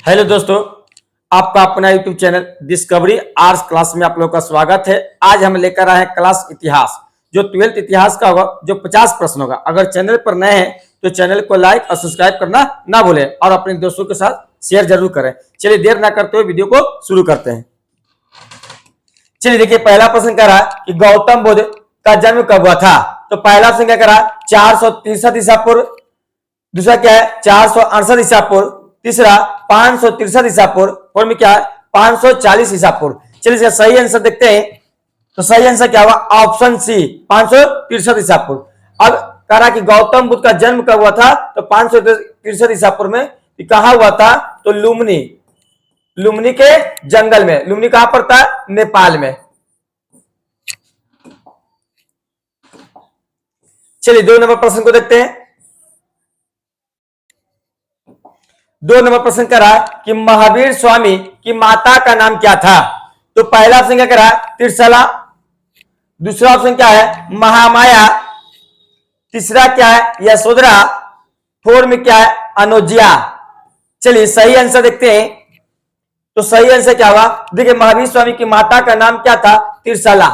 Hello दोस्तों, आपका अपना YouTube channel discovery arts class में आप लोगों का स्वागत है। आज हम लेकर आए हैं क्लास इतिहास, जो 12th इतिहास का होगा, जो 50 प्रश्न होगा। अगर चैनल पर नए हैं तो चैनल को लाइक और सब्सक्राइब करना ना भूलें और अपने दोस्तों के साथ शेयर जरूर करें। चलिए देर ना करते हुए वीडियो को शुरू करते हैं। चलिए देखिए, पहला प्रश्न कह रहा है कि गौतम बुद्ध का जन्म कब हुआ था। तो पहला प्रश्न क्या कह रहा है, 463 ईसा पूर्व। दूसरा क्या है, 468 ईसा पूर्व। तीसरा 563 ईसा पूर्व। और में क्या है, 540 ईसा पूर्व। चलिए इसका सही आंसर देखते हैं। तो सही आंसर क्या हुआ, ऑप्शन सी 563 ईसा पूर्व। अब कह रहा कि गौतम बुद्ध का जन्म कब हुआ था, तो 563 ईसा पूर्व में। कहा हुआ था, तो लुम्बिनी के जंगल में। लुम्बिनी कहां पर था, नेपाल में। चलिए 2 नंबर प्रश्न को देखते हैं। 2 नंबर प्रश्न करा कि महावीर स्वामी की माता का नाम क्या था। तो पहला ऑप्शन क्या करा, त्रिशला। दूसरा ऑप्शन क्या है, महामाया। तीसरा क्या है, यशोधरा। फोर में क्या है, अनोजिया। चलिए सही आंसर देखते हैं। तो सही आंसर क्या हुआ, देखिए महावीर स्वामी की माता का नाम क्या था, त्रिशला।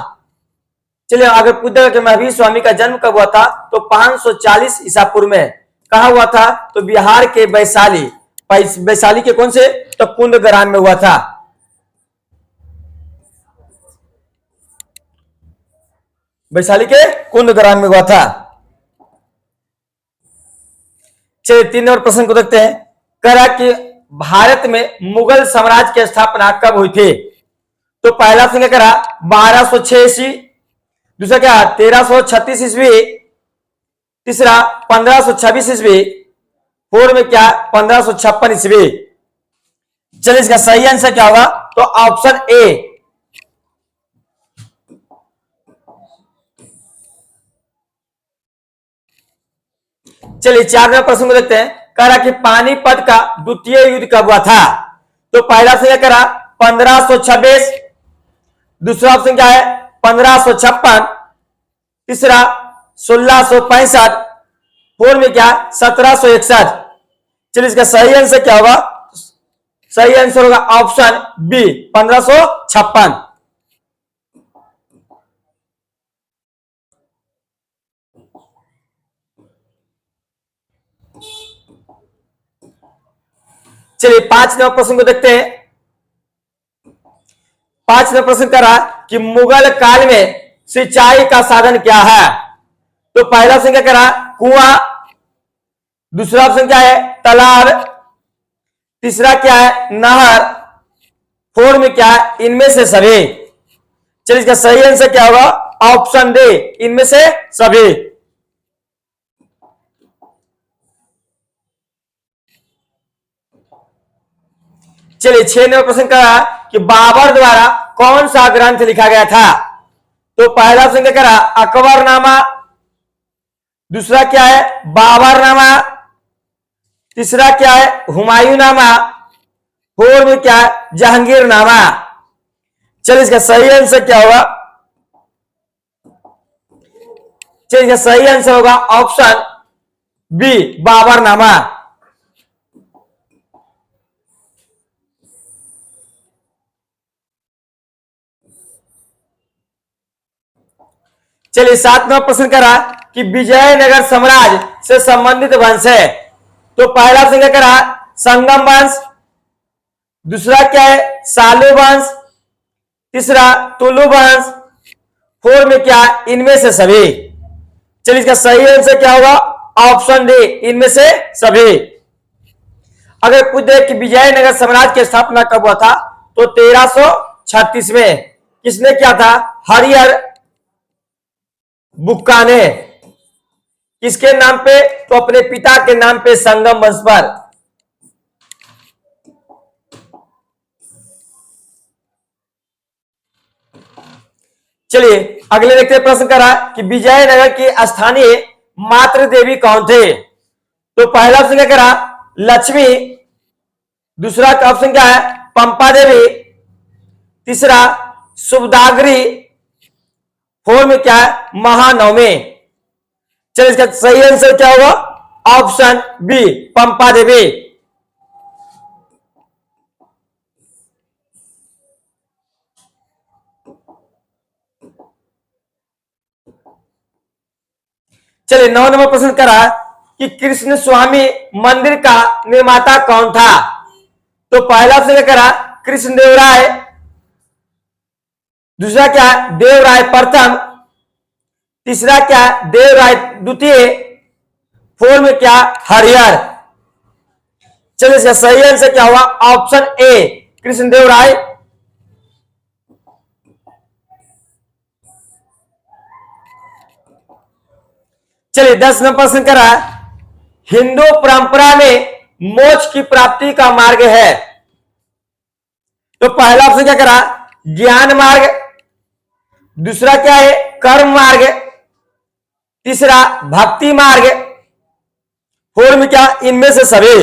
चलिए अगर पूछा कि महावीर स्वामी का जन्म कब हुआ था, तो 540 ईसा पूर्व में। कहा हुआ था, तो बिहार के वैशाली के कौन से, तो कुंदग्राम में हुआ था। वैशाली के कुंदग्राम में हुआ था। चलिए 3 नंबर प्रश्न को देखते हैं। कह रहा कि भारत में मुगल साम्राज्य की स्थापना कब हुई थी। तो पहला ऑप्शन क्या करा, 1206 ईस्वी। दूसरा क्या, 1336 ईस्वी। तीसरा 1526 ईस्वी। फोर में क्या, 1556 ईस्वी। चलिए इसका सही आंसर क्या होगा, तो ऑप्शन ए। चलिए 4 नंबर प्रश्न को देखते हैं। कह रहा कि पानीपत का द्वितीय युद्ध कब हुआ था। तो पहला ऑप्शन क्या करा, 1526। दूसरा ऑप्शन क्या है, 1556। तीसरा 1665। फोर में क्या, 1761। चलिए इसका सही आंसर क्या होगा, सही आंसर होगा ऑप्शन बी, 1556। चलिए 5 नंबर प्रश्न को देखते हैं। 5 नंबर प्रश्न कह रहा कि मुगल काल में सिंचाई का साधन क्या है। तो पहला ऑप्शन क्या कह रहा, कुआं। दूसरा ऑप्शन क्या है, तालाब। तीसरा क्या है, नहर। फोर में क्या है, इनमें से सभी। चलिए इसका सही आंसर क्या होगा, ऑप्शन डी, इनमें से सभी। चलिए 6 नंबर प्रश्न का कि बाबर द्वारा कौन सा ग्रंथ लिखा गया था। तो पहला ऑप्शन क्या करा, अकबरनामा। दूसरा क्या है, बाबरनामा। तीसरा क्या है, हुमायूंनामा। फोर में क्या है, जहांगीरनामा। चलिए इसका सही आंसर क्या होगा, चलिए इसका सही आंसर होगा ऑप्शन बी, बाबरनामा। चलिए 7 नंबर प्रश्न करा कि विजयनगर साम्राज्य से संबंधित वंश है। तो पहला ऑप्शन क्या करा, संगम वंश। दूसरा क्या है, सालू वंश। तीसरा तुलु वंश। फोर में क्या, इनमें से सभी। चलिए इसका सही आंसर क्या होगा, ऑप्शन डी, इनमें से सभी। अगर पूछ दे कि विजयनगर साम्राज्य की स्थापना कब हुआ था, तो 1336 में। किसने किया था, हरिहर बुक्का ने। किसके नाम पे, तो अपने पिता के नाम पे, संगम वंश पर। चलिए अगले देखते हैं। प्रश्न करा कि विजयनगर की स्थानीय मातृ देवी कौन थे। तो पहला ऑप्शन क्या करा, लक्ष्मी। दूसरा ऑप्शन क्या है, पंपा देवी। तीसरा सुबदाग्री। फोर में क्या है, महानवमी। चलिए इसका सही आंसर क्या होगा, ऑप्शन बी, पंपा देवी। चलिए 9 नंबर प्रश्न करा कि कृष्ण स्वामी मंदिर का निर्माता कौन था। तो पहला ऑप्शन क्या करा, कृष्णदेव राय। दूसरा क्या है, देवराय प्रथम। तीसरा क्या है, देवराय द्वितीय। फोर में क्या, हरिहर। चलिए इसका सही आंसर क्या हुआ, ऑप्शन ए कृष्णदेव राय। चलिए 10 नंबर प्रश्न करा, हिंदू परंपरा में मोक्ष की प्राप्ति का मार्ग है। तो पहला ऑप्शन क्या करा, ज्ञान मार्ग। दूसरा क्या है, कर्म मार्ग। तीसरा भक्ति मार्ग। फोर में क्या, इनमें से सभी।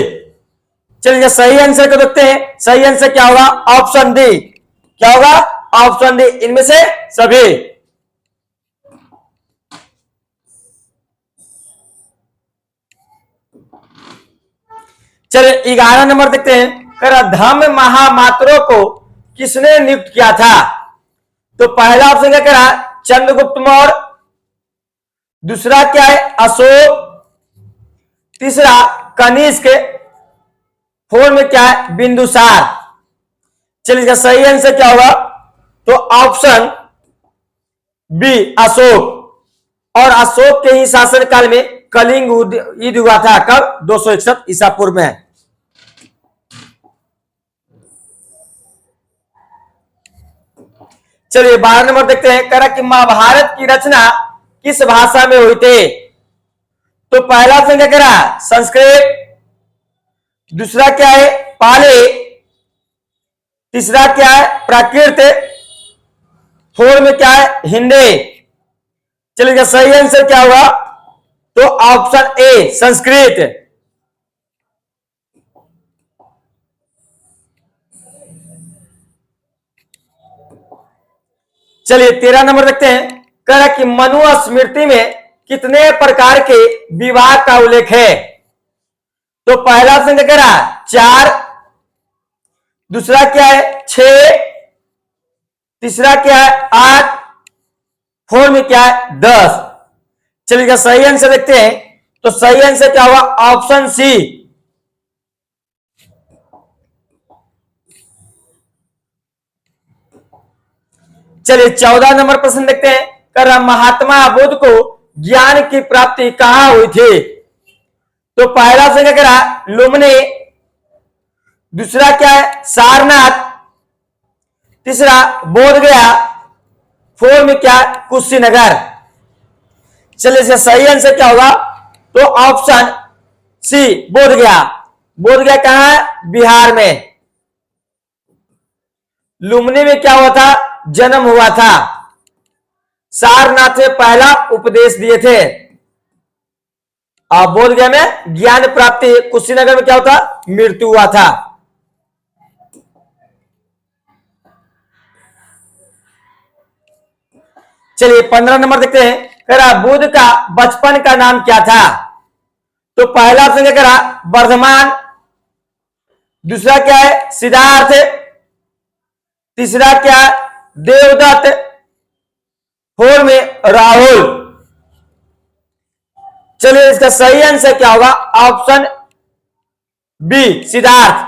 चलिए सही आंसर को देखते हैं। सही आंसर क्या होगा, ऑप्शन डी। क्या होगा, ऑप्शन डी, इनमें से सभी। चलिए 11 नंबर देखते हैं, कर धम्म महामात्रों को किसने नियुक्त किया था। तो पहला ऑप्शन क्या करा, चंद्रगुप्त मौर्य। दूसरा क्या है, अशोक। तीसरा कनिष्क। फोर में क्या है, बिंदुसार। चलिए इसका सही आंसर क्या होगा, तो ऑप्शन बी अशोक। और अशोक के ही शासनकाल में कलिंग युद्ध हुआ था, कब, 261 ईसा पूर्व में। चलिए 12 नंबर देखते हैं, करा कि महाभारत की रचना किस भाषा में हुई थी। तो पहला ऑप्शन क्या करा, संस्कृत। दूसरा क्या है, पाली। तीसरा क्या है, प्राकृत। फोर में क्या है, हिंदी। चलिए सही आंसर क्या हुआ, तो ऑप्शन ए संस्कृत। चलिए 13 नंबर देखते हैं, कह रहा कि मनु स्मृति में कितने प्रकार के विवाह का उल्लेख है। तो पहला ऑप्शन क्या कह रहा, 4। दूसरा क्या है, 6। तीसरा क्या है, 8। फोर में क्या है, 10। चलिए सही आंसर देखते हैं। तो सही आंसर क्या होगा, ऑप्शन सी। चलिए 14 नंबर प्रश्न देखते हैं, कर रहा महात्मा बुद्ध को ज्ञान की प्राप्ति कहां हुई थी। तो पहला ऑप्शन क्या करा, लुम्बिनी। दूसरा क्या है, सारनाथ। तीसरा बोधगया। फोर में क्या, कुशीनगर। चलिए इसका सही आंसर क्या होगा, तो ऑप्शन सी बोधगया। बोधगया कहां है, बिहार में। लुम्बिनी में क्या हुआ था, जन्म हुआ था। सारनाथ में पहला उपदेश दिए थे। और बोधगया में ज्ञान प्राप्ति, कुशीनगर में क्या होता, मृत्यु हुआ था। चलिए 15 नंबर देखते हैं, करा बुद्ध का बचपन का नाम क्या था। तो पहला ऑप्शन क्या करा, वर्धमान। दूसरा क्या है, सिद्धार्थ। तीसरा क्या है, देवदत्त। फोर में राहुल। चलिए इसका सही आंसर क्या होगा, ऑप्शन बी सिद्धार्थ।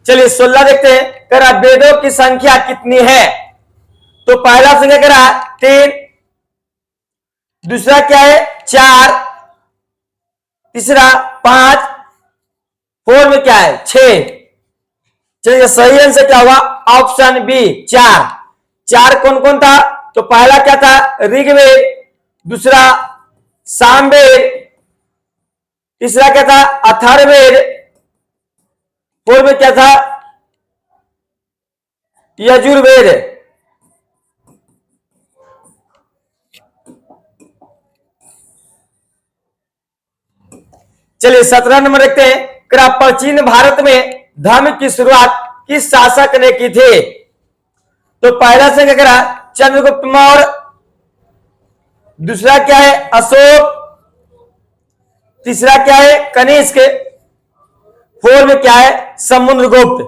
चलिए 16 देखते हैं, करा वेदों की संख्या कितनी है। तो पहला ऑप्शन क्या करा, 3। दूसरा क्या है, 4। तीसरा 5। फोर में क्या है, 6। चलिए सही आंसर क्या होगा, ऑप्शन बी 4। 4 कौन कौन था, तो पहला क्या था, ऋग्वेद। दूसरा सामवेद। तीसरा क्या था, अथर्ववेद। फोर में क्या था, यजुर्वेद। चलिए 17 नंबर देखते हैं, प्राचीन भारत में धर्म की शुरुआत किस शासक ने की थी। तो पहला से क्या करा, चंद्रगुप्त मौर्य। दूसरा क्या है, अशोक। तीसरा क्या है, कनिष्क। फोर में क्या है, समुद्रगुप्त।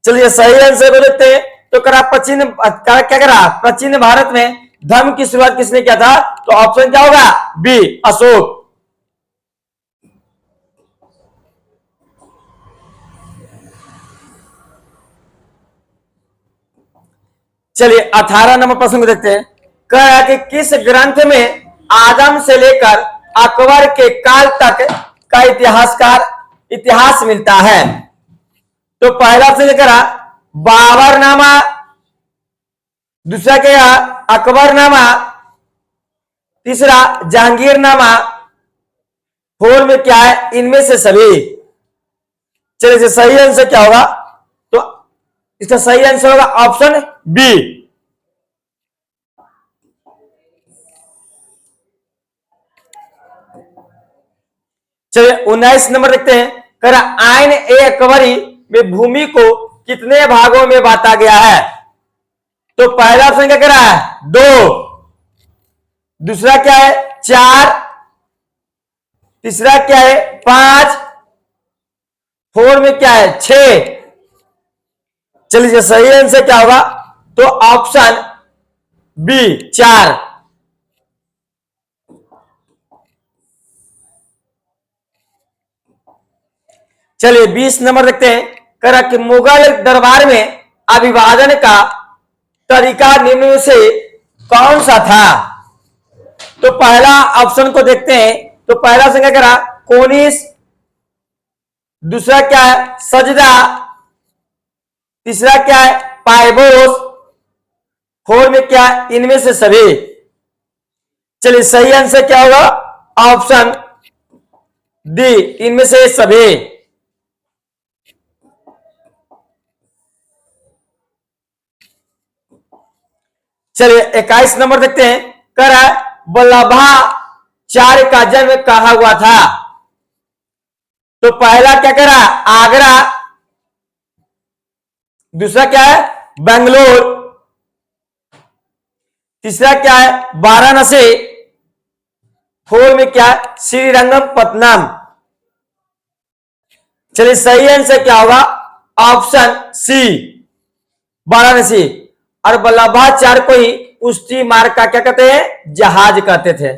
चलिए सही आंसर को देखते हैं। तो करा क्या करा, प्राचीन भारत में धर्म की शुरुआत किसने किया था? तो ऑप्शन क्या होगा? बी, अशोक। चलिए 18 नंबर प्रश्न को देखते हैं। कह रहा है कि किस ग्रंथ में आदम से लेकर अकबर के काल तक का इतिहास मिलता है? तो पहला ऑप्शन करा बाबरनामा, दूसरा क्या अकबरनामा, तीसरा जहांगीरनामा, फोर में क्या है? इनमें से सभी। चलिए सही आंसर क्या होगा? तो इसका सही आंसर होगा ऑप्शन बी। चलिए 19 नंबर देखते हैं। करा आइन ए अकबरी में भूमि को कितने भागों में बांटा गया है? तो पहला ऑप्शन क्या करा है? 2, दूसरा क्या है? 4, तीसरा क्या है? 5, फोर में क्या है? 6। चलिए सही आंसर क्या होगा? तो ऑप्शन बी, 4। चलिए 20 नंबर देखते हैं। करा कि मुगल दरबार में अभिवादन का तरीका निम्न में से कौन सा था? तो पहला ऑप्शन को देखते हैं। तो पहला ऑप्शन क्या करा? कोनिस, दूसरा क्या है? सजदा, तीसरा क्या है? पाइबोस, फोर में क्या है? इनमें से सभी। चलिए सही आंसर क्या होगा? ऑप्शन डी, इनमें से सभी। चलिए 21 नंबर देखते हैं। कर वल्लभाचार्य का जन्म कहां हुआ था? तो पहला क्या करा? आगरा, दूसरा क्या है? बेंगलोर, तीसरा क्या है? वाराणसी, फोर में क्या है? श्रीरंगपट्टनम। चलिए सही आंसर क्या होगा? Option C, Varanasi. और वल्लभाचार्य को ही पुष्टि मार्ग का क्या कहते हैं? जहाज कहते थे।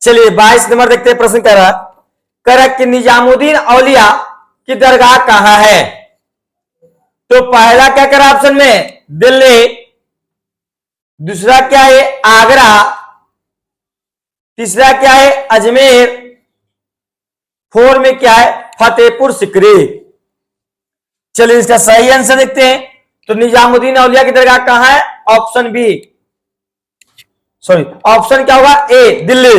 चलिए 22 नंबर देखते हैं। प्रश्न कह रहा कि निजामुद्दीन औलिया की दरगाह कहां है? तो पहला क्या करा ऑप्शन में? दिल्ली, दूसरा क्या है? आगरा, तीसरा क्या है? अजमेर, फोर में क्या है? फतेहपुर सिकरी। चलिए इसका सही आंसर देखते हैं। तो निजामुद्दीन औलिया की दरगाह कहां है? ऑप्शन बी, सॉरी ऑप्शन क्या होगा? ए, दिल्ली।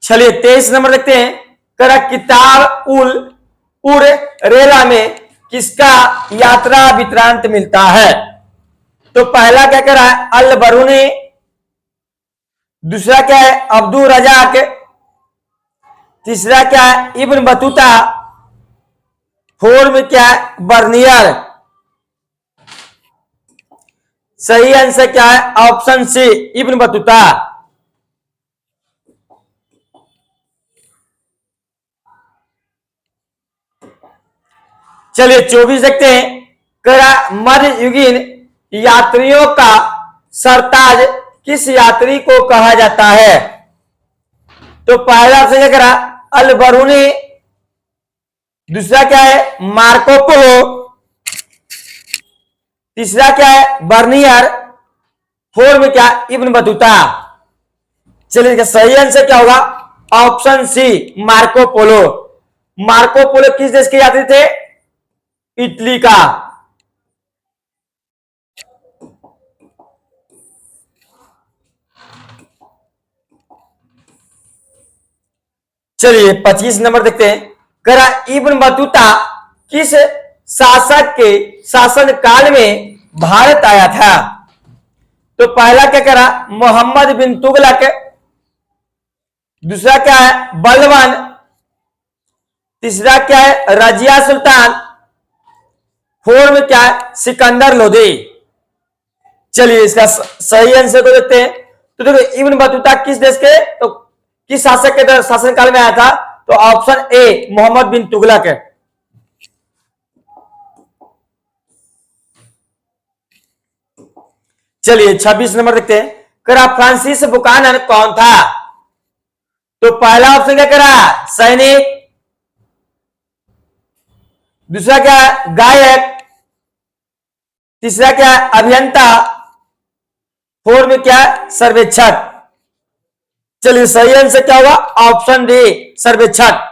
चलिए 23 नंबर देखते हैं। करा किताब उल उर रेला में किसका यात्रा वृत्तांत मिलता है? तो पहला क्या करा है? अल बरूनी, दूसरा क्या है? अब्दुल रजाक, तीसरा क्या है? इब्न बतूता, फोर में क्या है? बर्नियर। सही आंसर क्या है? Option C, Ibn Battuta. चलिए 24 देखते हैं। करा मध्ययुगीन यात्रियों का सरताज किस यात्री को कहा जाता है? तो पहला ऑप्शन क्या करा? अल बरूनी, दूसरा क्या है? मार्को पोलो, तीसरा क्या है? बर्नियर, फोर में क्या? Ibn Battuta. चलिए इसका सही आंसर क्या होगा? Option C, Marco Polo. Marco Polo किस देश के यात्री थे? इटली का। चलिए 25 नंबर देखते हैं। करा इब्न बतूता किस शासक के शासन काल में भारत आया था? तो पहला क्या करा? मोहम्मद बिन तुगलक, दूसरा क्या है? बलबन, तीसरा क्या है? रजिया सुल्तान, फोर में क्या है? सिकंदर लोदी। चलिए इसका सही आंसर को देखते हैं। तो देखो इब्न बतूता किस देश के तो किस शासक के शासनकाल में आया था? तो ऑप्शन ए मोहम्मद बिन तुगलक है। चलिए 26 नंबर देखते हैं। करा फ्रांसिस बुकानन कौन था? तो पहला ऑप्शन क्या करा? सैनिक। दूसरा क्या है? गायक। तीसरा क्या है? अभियंता। फोर में क्या है? सर्वेक्षक। चलिए सही आंसर क्या होगा? ऑप्शन डी सर्वेक्षक।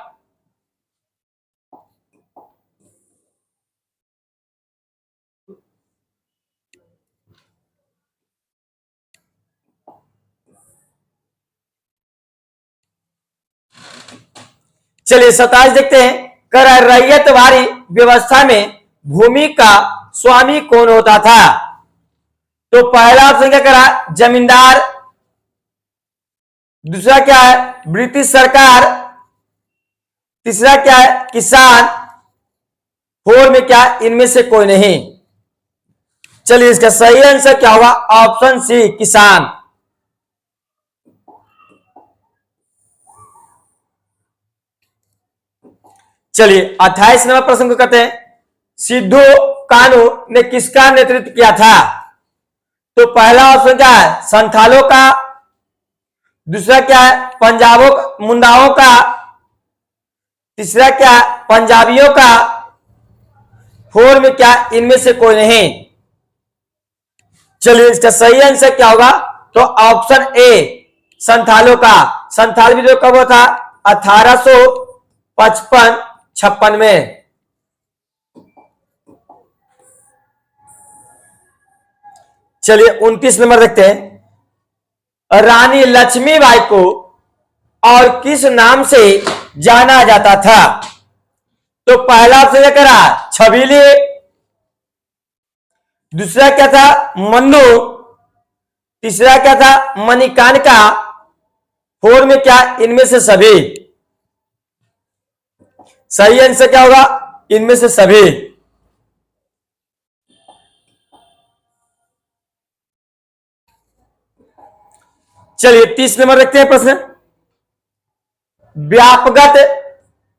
चलिए 27 देखते हैं। कर रैयतवाड़ी व्यवस्था में भूमि का स्वामी कौन होता था? तो पहला ऑप्शन क्या करा? जमींदार। दूसरा क्या है? ब्रिटिश सरकार। तीसरा क्या है? किसान। फोर में क्या? इनमें से कोई नहीं। चलिए इसका सही आंसर क्या होगा? ऑप्शन सी किसान। चलिए 28 नंबर प्रश्न को कहते हैं सिद्धू कानू ने किसका नेतृत्व किया था? तो पहला ऑप्शन क्या है? संथालों का। दूसरा क्या है? पंजाबों मुंडाओं का। तीसरा क्या है? पंजाबियों का। फोर में क्या? इनमें से कोई नहीं। चलिए इसका सही आंसर क्या होगा? तो ऑप्शन ए संथालों का। संथाल भी जो कब हुआ था? 1855-56 में। चलिए 29 नंबर देखते हैं। रानी लक्ष्मीबाई को और किस नाम से जाना जाता था? तो पहला ऑप्शन क्या करा? छबीली। दूसरा क्या था? मन्नू। तीसरा क्या था? मणिकानिका। फोर में क्या? इनमें से सभी। सही आंसर क्या होगा? इनमें से सभी। चलिए 30 नंबर देखते हैं प्रश्न। व्यापकगत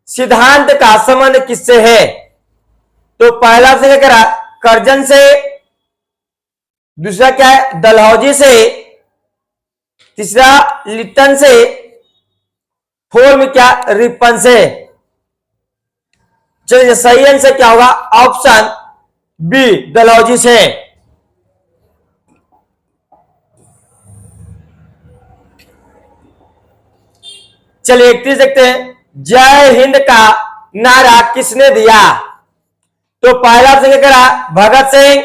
सिद्धांत का संबंध किससे है? तो पहला से क्या करा? कर्जन से। दूसरा क्या है? डलहौजी से। तीसरा लिट्टन से। फोर में क्या? रिपन से। चलिए सही आंसर क्या होगा? ऑप्शन बी डलहौजी से। चलिए 31 देखते हैं। जय हिंद का नारा किसने दिया? तो पहला ऑप्शन क्या करा? भगत सिंह।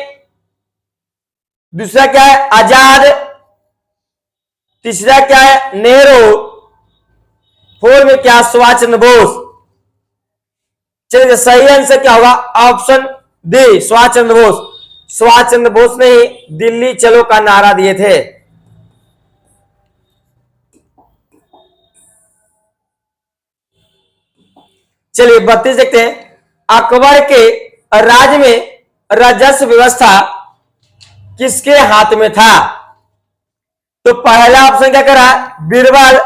दूसरा क्या है? आजाद। तीसरा क्या है? नेहरू। फोर में क्या? सुभाष चंद्र बोस। चलिए सही आंसर क्या होगा? Option D Subhash Chandra Bose. सुभाष चंद्र बोस ने ही दिल्ली चलो का नारा दिए थे। चलिए 32 देखते हैं। अकबर के राज्य में राजस्व व्यवस्था किसके हाथ में था? तो पहला ऑप्शन क्या करा? बीरबल।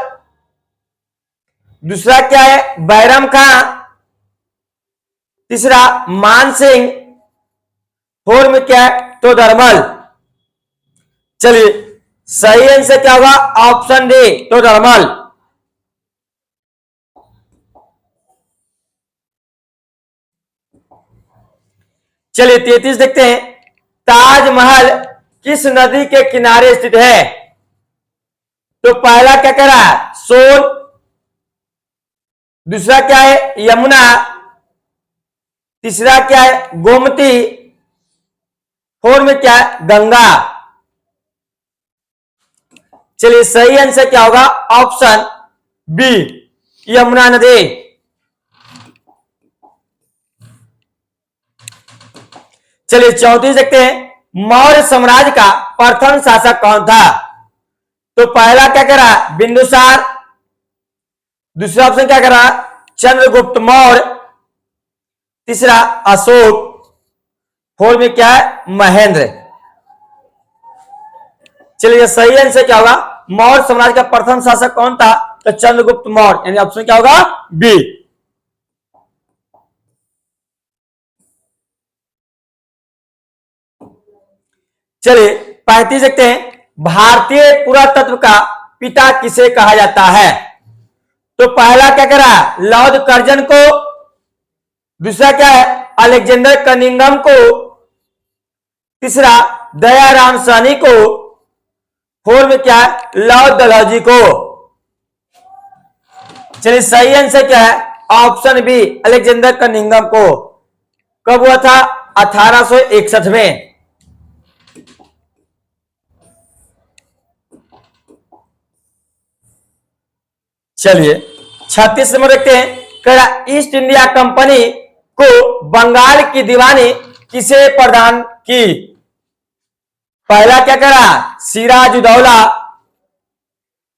दूसरा क्या है? बैरम खां। तीसरा मान सिंह। फोर में क्या है? तो दरमल। चलिए सही आंसर क्या होगा? ऑप्शन डी तो दरमल। चलिए 33 देखते हैं। ताजमहल किस नदी के किनारे स्थित है? तो पहला क्या करा? सोन। दूसरा क्या है? यमुना। तीसरा क्या है? गोमती। फोर में क्या है? गंगा। चलिए सही आंसर क्या होगा? ऑप्शन बी यमुना नदी। चलिए 34 देखते हैं। मौर्य साम्राज्य का प्रथम शासक कौन था? तो पहला क्या करा? बिंदुसार। दूसरा ऑप्शन क्या करा? चंद्रगुप्त मौर्य। तीसरा अशोक। फोर में क्या है? महेंद्र। चलिए सही आंसर क्या होगा, मौर्य साम्राज्य का प्रथम शासक कौन था, तो चंद्रगुप्त मौर्य, यानी ऑप्शन क्या होगा, बी। चलिए 35 देखते हैं, भारतीय पुरातत्व का पिता किसे कहा जाता है। तो पहला क्या करा, लॉर्ड कर्जन को, दूसरा क्या है, अलेक्जेंडर कनिंघम को, तीसरा दयाराम साहनी को, फोर में क्या है, लॉर्ड डलहौजी को। चलिए सही आंसर क्या है, ऑप्शन बी, अलेक्जेंडर कनिंघम को। कब हुआ था, 1861 में। चलिए 36 नंबर देखते हैं, कह ईस्ट इंडिया कंपनी को बंगाल की दीवानी किसे प्रदान की। पहला क्या करा, सिराजुद्दौला,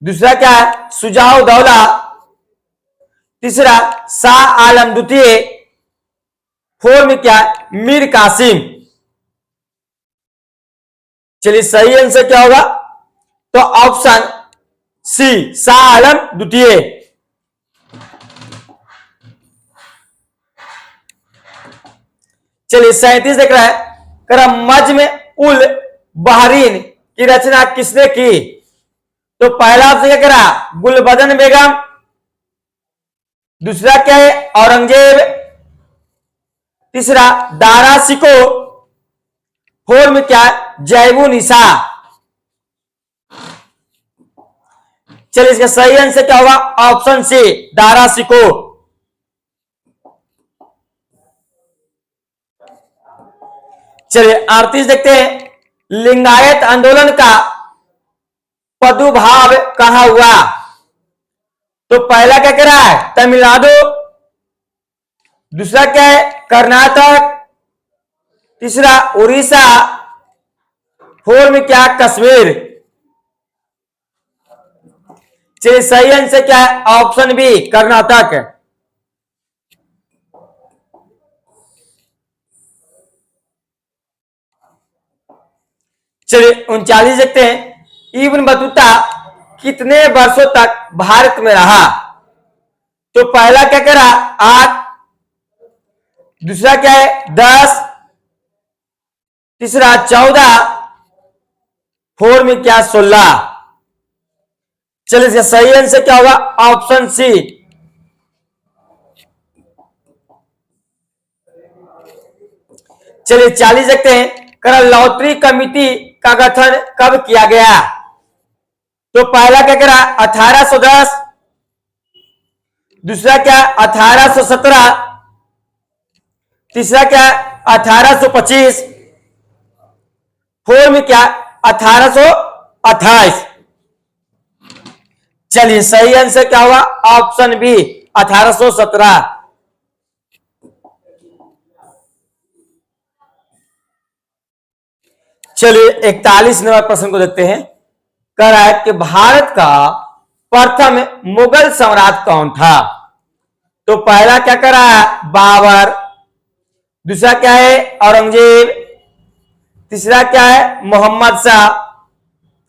दूसरा क्या है, शुजाउद्दौला, तीसरा शाह आलम द्वितीय, फोर में क्या है, मीर कासिम। चलिए सही आंसर क्या होगा, तो ऑप्शन सी, शाह आलम द्वितीय। चलिए 37 देख रहा है, करा मज्म उल बहरीन की रचना किसने की। तो पहला ऑप्शन क्या करा, गुलबदन बेगम, दूसरा क्या है, औरंगजेब, तीसरा दारा सिको, फोर में क्या है, जैबू निसा। चलिए इसका सही आंसर क्या होगा, ऑप्शन सी, दारा सिको। चलिए 38 देखते हैं, लिंगायत आंदोलन का प्रादुर्भाव कहां हुआ। तो पहला क्या कह रहा है, तमिलनाडु, दूसरा क्या है, कर्नाटक, तीसरा उड़ीसा, फोर में क्या, कश्मीर। चलिए सही आंसर क्या है, ऑप्शन बी, कर्नाटक। चलिए 39 देखते हैं, इब्न बतूता कितने वर्षों तक भारत में रहा। तो पहला क्या कह रहा, 8, दूसरा क्या है, 10, तीसरा 14, फोर में क्या, 16। चलिए इसका सही आंसर क्या होगा, ऑप्शन सी। चलिए 40 देखते हैं, कर लॉटरी कमिटी का गठन कब किया गया। तो पहला क्या करा, 1810, दूसरा क्या 1817, तीसरा क्या 1825, फोर में क्या 1828। चलिए सही आंसर क्या होगा, ऑप्शन बी, 1817। चलिए 41 नंबर प्रश्न को देखते हैं, कह रहा है कि भारत का प्रथम मुगल सम्राट कौन था। तो पहला क्या कर रहा है, बाबर, दूसरा क्या है, औरंगजेब, तीसरा क्या है, मोहम्मद शाह,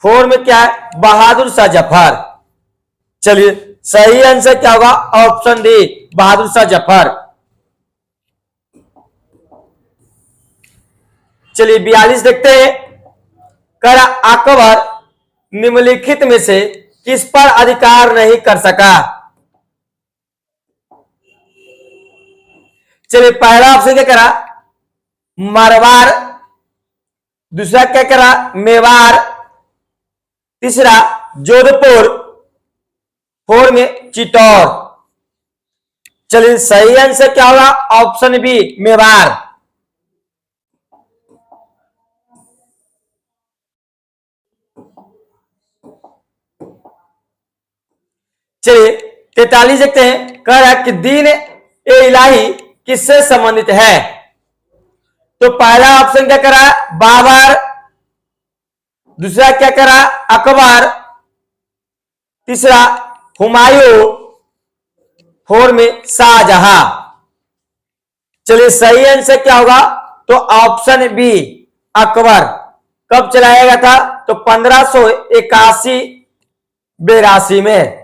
फोर में क्या है, बहादुर शाह जफर। चलिए सही आंसर क्या होगा, ऑप्शन डी, बहादुर शाह जफर। चलिए 42 देखते हैं, कर अकबर निम्नलिखित में से किस पर अधिकार नहीं कर सका। चलिए पहला ऑप्शन क्या करा, मारवाड़, दूसरा क्या करा, मेवाड़, तीसरा जोधपुर, फोर में चित्तौड़। चलिए सही आंसर क्या होगा, ऑप्शन बी, मेवाड़। चलिए 43 देखते हैं, कह रहा है कि दीन ए इलाही किससे संबंधित है। तो पहला ऑप्शन क्या करा, बाबर, दूसरा क्या करा, अकबर, तीसरा हुमायूं, फोर में शाहजहां। चलिए सही आंसर क्या होगा, तो ऑप्शन बी, अकबर। कब चलाया गया था? तो 1581-82 में।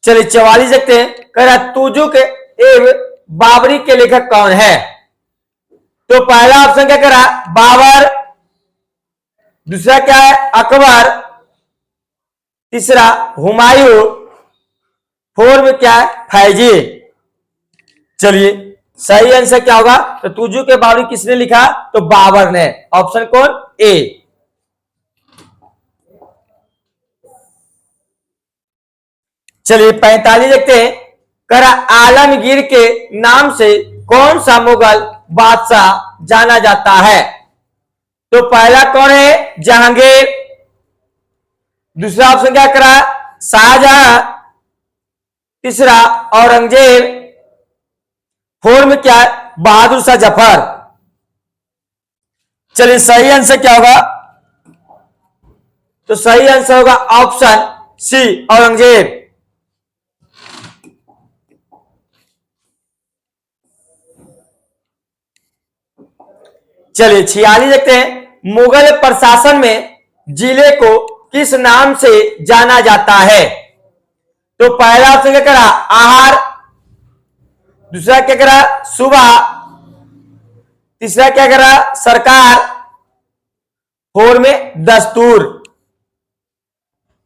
चलिए 44 देखते हैं। कह रहा तुजुक एवं बाबरी के लेखक कौन है? तो पहला ऑप्शन क्या करा? बाबर। दूसरा क्या है? अकबर। तीसरा हुमायूं। फोर में क्या है? फैजी। चलिए सही आंसर क्या होगा? तो तुजुक के बाबरी किसने लिखा? तो बाबर ने। ऑप्शन कौन? ए। चलिए 45 देखते हैं। करा आलमगीर के नाम से कौन सा मुगल बादशाह जाना जाता है? तो पहला कौन है? जहांगीर। दूसरा ऑप्शन क्या करा? शाहजहां। तीसरा औरंगजेब। फोर में क्या है? बहादुर शाह जफर। चलिए सही आंसर क्या होगा? तो सही आंसर होगा ऑप्शन सी, औरंगजेब। चलिए 46 देखते हैं। मुगल प्रशासन में जिले को किस नाम से जाना जाता है? तो पहला ऑप्शन क्या करा? आहार। दूसरा क्या करा? सुबह। तीसरा क्या करा? सरकार। फोर में दस्तूर।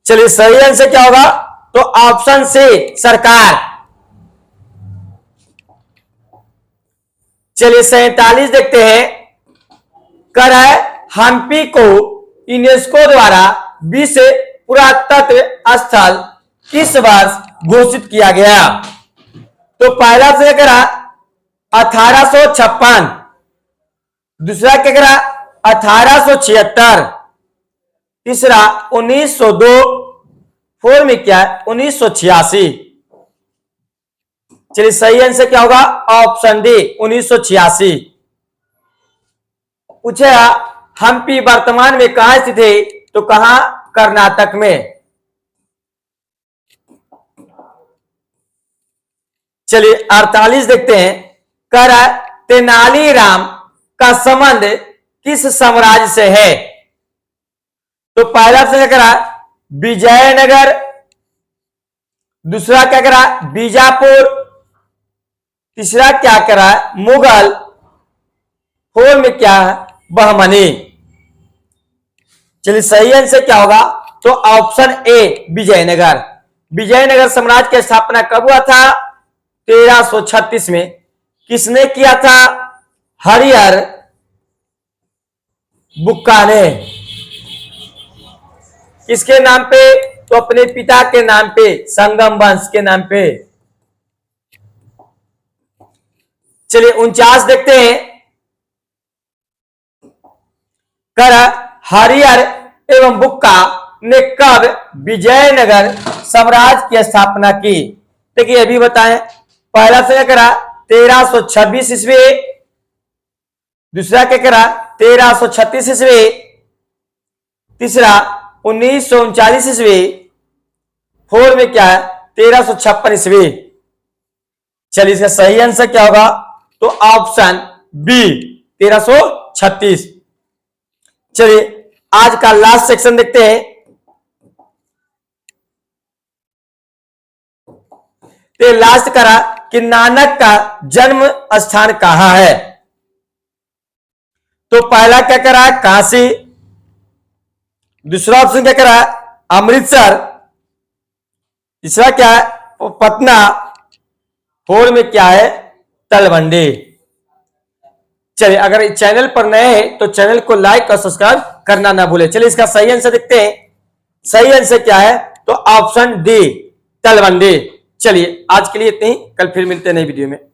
चलिए सही आंसर क्या होगा? तो ऑप्शन से, सरकार। चलिए 47 देखते हैं। कर है हम्पी को यूनेस्को द्वारा विश्व पुरातत्व स्थल किस वर्ष घोषित किया गया? तो पहला से करा 1856। दूसरा क्या करा? 1876। तीसरा 1902। फोर में क्या है? 1986। चलिए सही आंसर क्या होगा? Option D, 1986। पूछेगा हम्पी वर्तमान में कहां स्थित है? तो कहां? कर्नाटक में। चलिए 48 देखते हैं। कर तेनालीराम का संबंध किस साम्राज्य से है? तो पहला ऑप्शन क्या करा? विजयनगर। दूसरा क्या करा? बीजापुर। तीसरा क्या करा? मुगल। फोर में क्या है? बहमनी। चलिए सही आंसर क्या होगा? तो ऑप्शन ए, विजयनगर। विजयनगर साम्राज्य की स्थापना कब हुआ था? 1336 में। किसने किया था? हरिहर बुक्का ने। किसके नाम पे? तो अपने पिता के नाम पे, संगम वंश के नाम पे। चलिए 49 देखते हैं। कर हरिहर एवं बुक्का ने कब विजयनगर साम्राज्य की स्थापना की? देखिए अभी बताएं। पहला से क्या करा? 1326 ईस्वी। दूसरा क्या करा? 1336 ईस्वी। तीसरा 1939 ईस्वी। फोर में क्या है? 1356 ईस्वी। चलिए इसका सही आंसर क्या होगा? तो ऑप्शन बी, 1336। चलिए आज का लास्ट सेक्शन देखते हैं। तो लास्ट करा कि नानक का जन्म स्थान कहां है? तो पहला क्या करा? काशी। दूसरा ऑप्शन क्या करा? अमृतसर। तीसरा क्या है? पटना। फोर में क्या है? तलवंडी। चलिए अगर चैनल पर नए हैं तो चैनल को लाइक और सब्सक्राइब करना ना भूले। चलिए इसका सही आंसर देखते हैं। सही आंसर क्या है? तो ऑप्शन डी, तलवंडी। चलिए आज के लिए इतने ही। कल फिर मिलते हैं नई वीडियो में।